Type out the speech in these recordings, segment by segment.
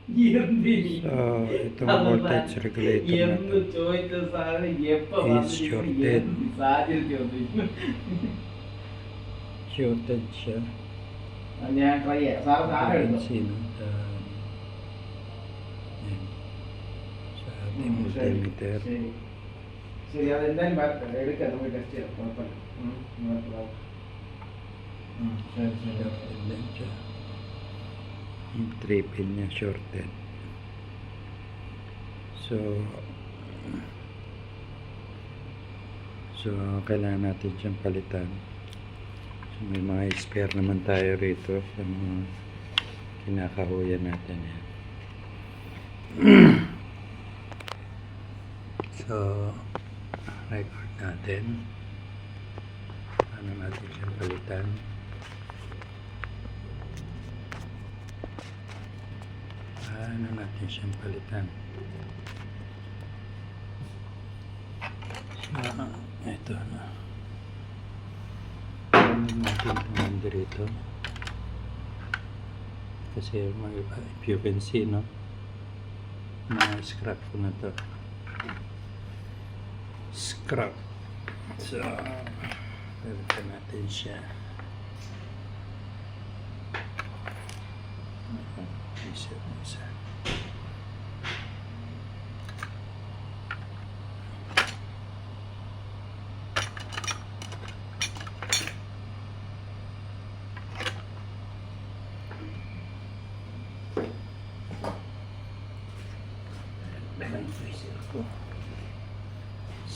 So, itong voltage regulator na to is shorted. Shorted siya. Benzene. Yan. Sa ating multimeter. ശരി അതെന്തായാലും എടുക്കാം നമുക്ക് ടെസ്റ്റ് ചെയ്യാം കുഴപ്പമില്ല ശരി ശരി Shorted din siya. Yung 3 pin niya shorted. So kailangan natin siyang palitan. So may mga spare naman tayo rito sa mga kinakahuyan natin yan. So record natin. Ano natin siyang palitan. Ano natin siyang palitan. So, ito na. Ano natin tingnan dito. Kasi if you can see, no? Na-scrap ko na to. Scrap. So, palitan natin siya. Isa.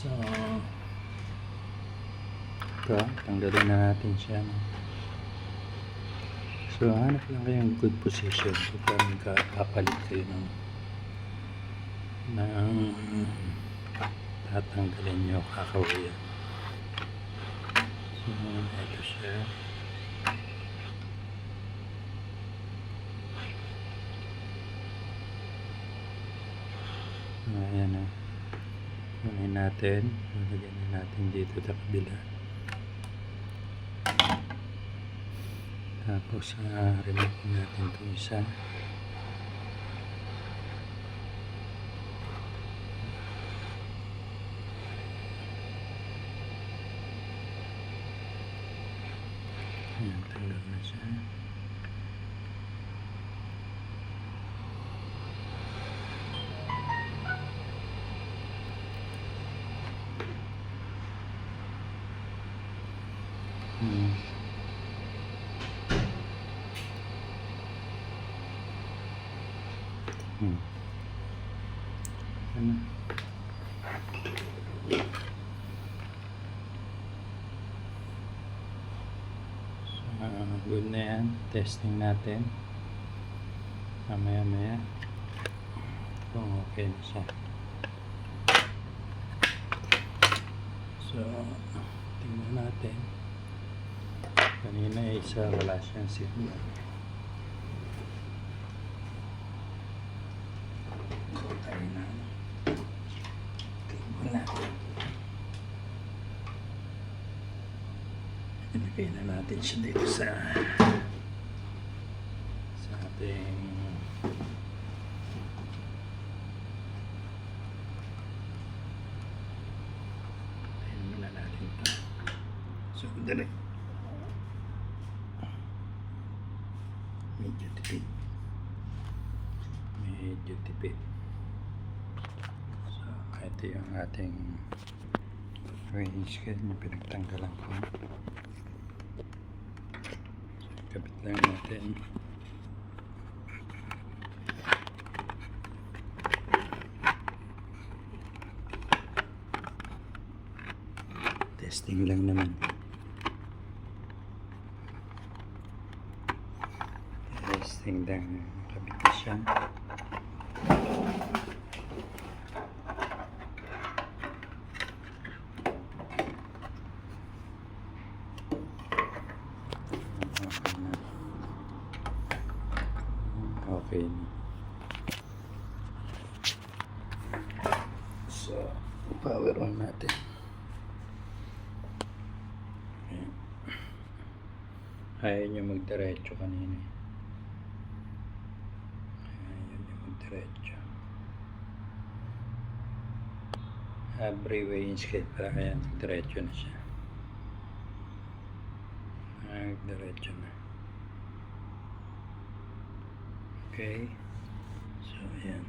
So, ito, tanggalin na natin siya. So, hanap lang kayong good position kung magkakapalit kayo ng tatanggalin nyo kakawayan. So, ito siya. Ayan na. Kunin natin. Lagyan na natin dito sa kabila. Tapos, remove natin itong isa. Ayan, tanggal na siya. Ano? So, good na yan. Testing natin. Mamaya kung okay na siya. So, tingnan natin. Kanina isa wala siyang signal. Ilagay na natin siya dito sa ating tayo muna natin ito. So, dali. Medyo tipid. So, ito yung ating range scale na pinagtanggalan ko. Kapit lang natin. Testing lang naman. Testing lang. Kapit na siya. Okay na. So, power on natin. Ayaw nyo magdiretso kanina. Ayaw nyo diretso. Every weighing scale para kaya diretso na siya. Diretso na. Okay. So, ayan.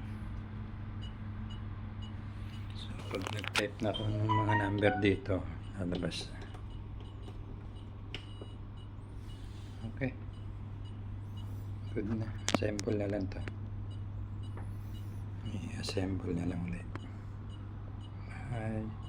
So, pag nag-type na ako ng mga number dito, lalabas na. Okay. Good na. Assemble na lang to. I-assemble na lang ulit. Bye.